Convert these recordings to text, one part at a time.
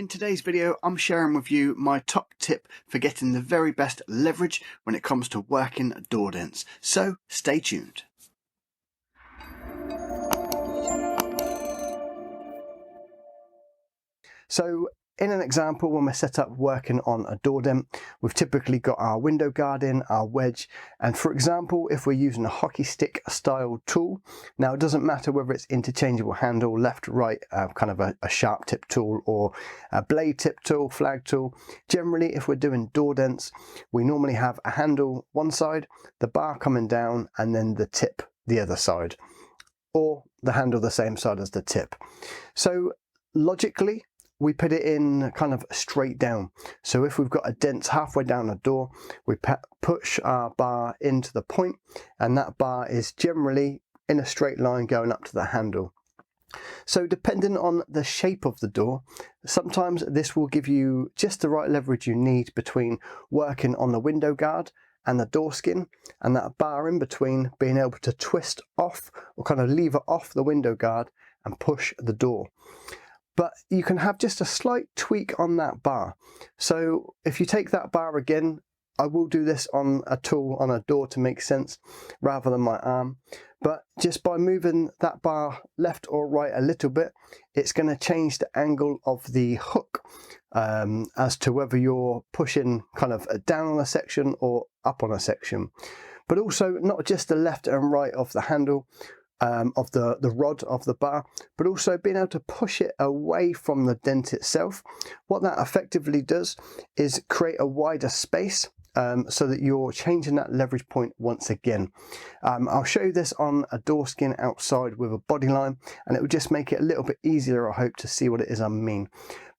In today's video, I'm sharing with you my top tip for getting the very best leverage when it comes to working door dents. So stay tuned. So in an example, when we're set up working on a door dent, we've typically got our window guard in, our wedge, and for example, if we're using a hockey stick style tool, now it doesn't matter whether it's interchangeable handle, left, right, kind of a sharp tip tool or a blade tip tool, flag tool. Generally, if we're doing door dents, we normally have a handle one side, the bar coming down, and then the tip the other side, or the handle the same side as the tip. So logically, we put it in kind of straight down. So if we've got a dent halfway down a door, we push our bar into the point, and that bar is generally in a straight line going up to the handle. So depending on the shape of the door, sometimes this will give you just the right leverage you need between working on the window guard and the door skin, and that bar in between being able to twist off or kind of lever off the window guard and push the door. But you can have just a slight tweak on that bar. So if you take that bar again, I will do this on a tool on a door to make sense rather than my arm. But just by moving that bar left or right a little bit, it's going to change the angle of the hook as to whether you're pushing kind of down on a section or up on a section. But also not just the left and right of the handle, of the rod of the bar, but also being able to push it away from the dent itself. What that effectively does is create a wider space so that you're changing that leverage point once again. I'll show you this on a door skin outside with a body line, and it will just make it a little bit easier, I hope, to see what it is I mean.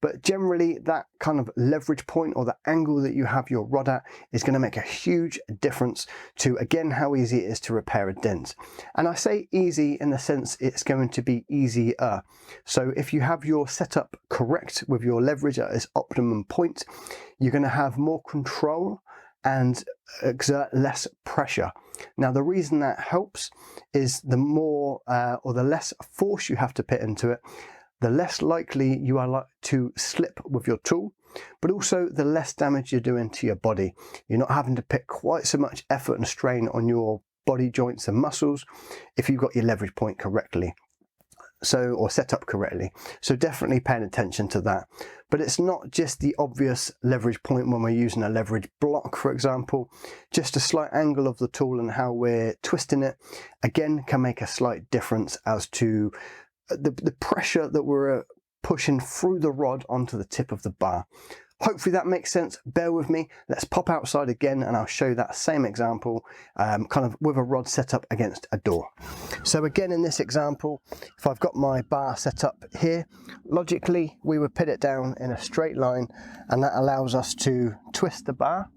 But generally, that kind of leverage point or the angle that you have your rod at is going to make a huge difference to, again, how easy it is to repair a dent. And I say easy in the sense it's going to be easier. So if you have your setup correct with your leverage at its optimum point, you're going to have more control and exert less pressure. Now, the reason that helps is the more or the less force you have to put into it, the less likely you are to slip with your tool, but also the less damage you're doing to your body. You're not having to put quite so much effort and strain on your body joints and muscles if you've got your leverage point correctly. Or set up correctly. So definitely paying attention to that. But it's not just the obvious leverage point when we're using a leverage block, for example. Just a slight angle of the tool and how we're twisting it, again, can make a slight difference as to the pressure that we're pushing through the rod onto the tip of the bar. Hopefully that makes sense. Bear with me. Let's pop outside again and I'll show you that same example kind of with a rod set up against a door. So again, in this example, if I've got my bar set up here, logically we would put it down in a straight line, and that allows us to twist the bar,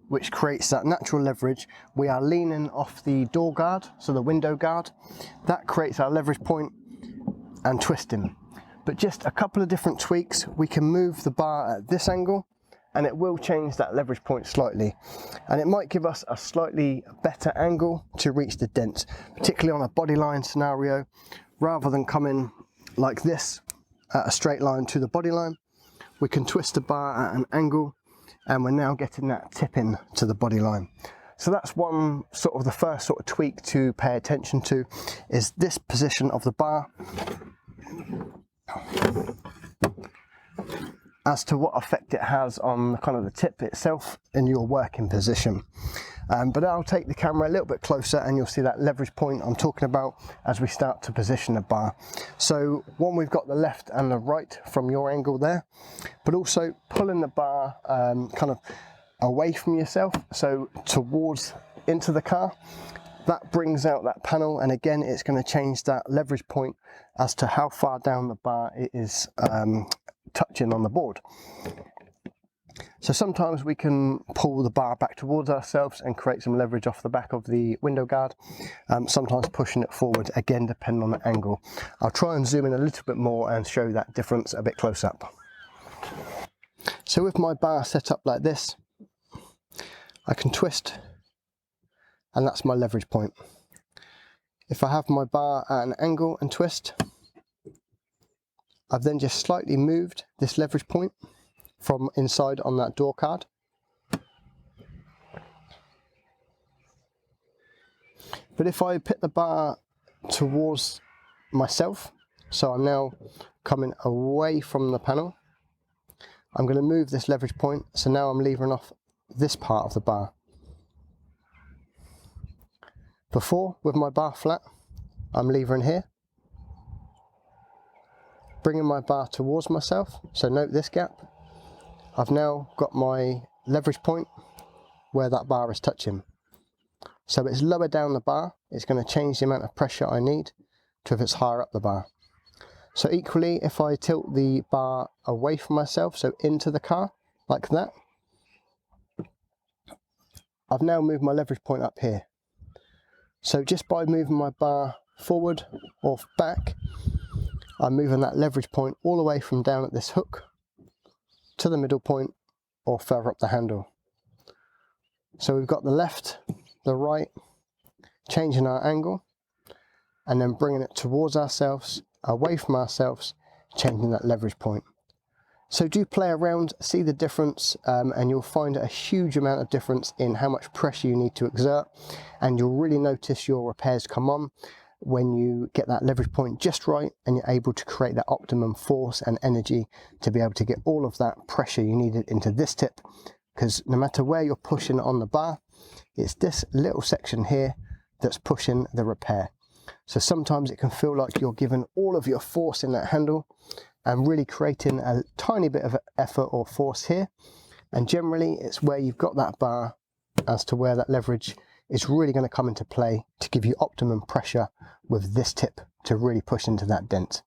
which creates that natural leverage. We are leaning off the door guard, so the window guard. That creates our leverage point and twisting. But just a couple of different tweaks, we can move the bar at this angle and it will change that leverage point slightly. And it might give us a slightly better angle to reach the dent, particularly on a body line scenario. Rather than coming like this at a straight line to the body line, we can twist the bar at an angle, and we're now getting that tip in to the body line. So that's one sort of the first sort of tweak to pay attention to, is this position of the bar as to what effect it has on kind of the tip itself in your working position. But I'll take the camera a little bit closer and you'll see that leverage point I'm talking about as we start to position the bar. So one, we've got the left and the right from your angle there, but also pulling the bar kind of away from yourself, so towards into the car. That brings out that panel, and again it's going to change that leverage point as to how far down the bar it is touching on the board. So sometimes we can pull the bar back towards ourselves and create some leverage off the back of the window guard, sometimes pushing it forward, again depending on the angle. I'll try and zoom in a little bit more and show that difference a bit close up. So with my bar set up like this, I can twist, and that's my leverage point. If I have my bar at an angle and twist, I've then just slightly moved this leverage point from inside on that door card. But if I put the bar towards myself, so I'm now coming away from the panel, I'm going to move this leverage point, so now I'm levering off this part of the bar. Before, with my bar flat, I'm levering here, bringing my bar towards myself, so note this gap. I've now got my leverage point where that bar is touching. So it's lower down the bar, it's going to change the amount of pressure I need to if it's higher up the bar. So equally, if I tilt the bar away from myself, so into the car, like that, I've now moved my leverage point up here. So just by moving my bar forward or back, I'm moving that leverage point all the way from down at this hook to the middle point or further up the handle. So we've got the left, the right, changing our angle, and then bringing it towards ourselves, away from ourselves, changing that leverage point. So do play around, see the difference, and you'll find a huge amount of difference in how much pressure you need to exert, and you'll really notice your repairs come on when you get that leverage point just right and you're able to create that optimum force and energy to be able to get all of that pressure you needed into this tip, because no matter where you're pushing on the bar, it's this little section here that's pushing the repair. So sometimes it can feel like you're giving all of your force in that handle and really creating a tiny bit of effort or force here, and generally it's where you've got that bar as to where that leverage is really going to come into play to give you optimum pressure with this tip to really push into that dent.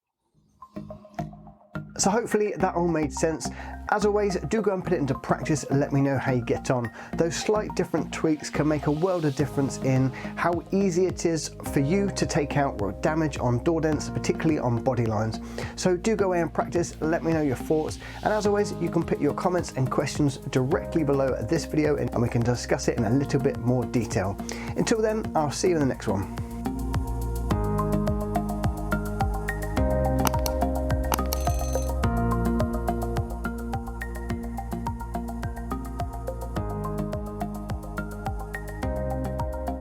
So hopefully that all made sense. As always, do go and put it into practice and let me know how you get on. Those slight different tweaks can make a world of difference in how easy it is for you to take out damage on door dents, particularly on body lines. So do go away and practice, let me know your thoughts, and as always, you can put your comments and questions directly below this video and we can discuss it in a little bit more detail. Until then, I'll see you in the next one.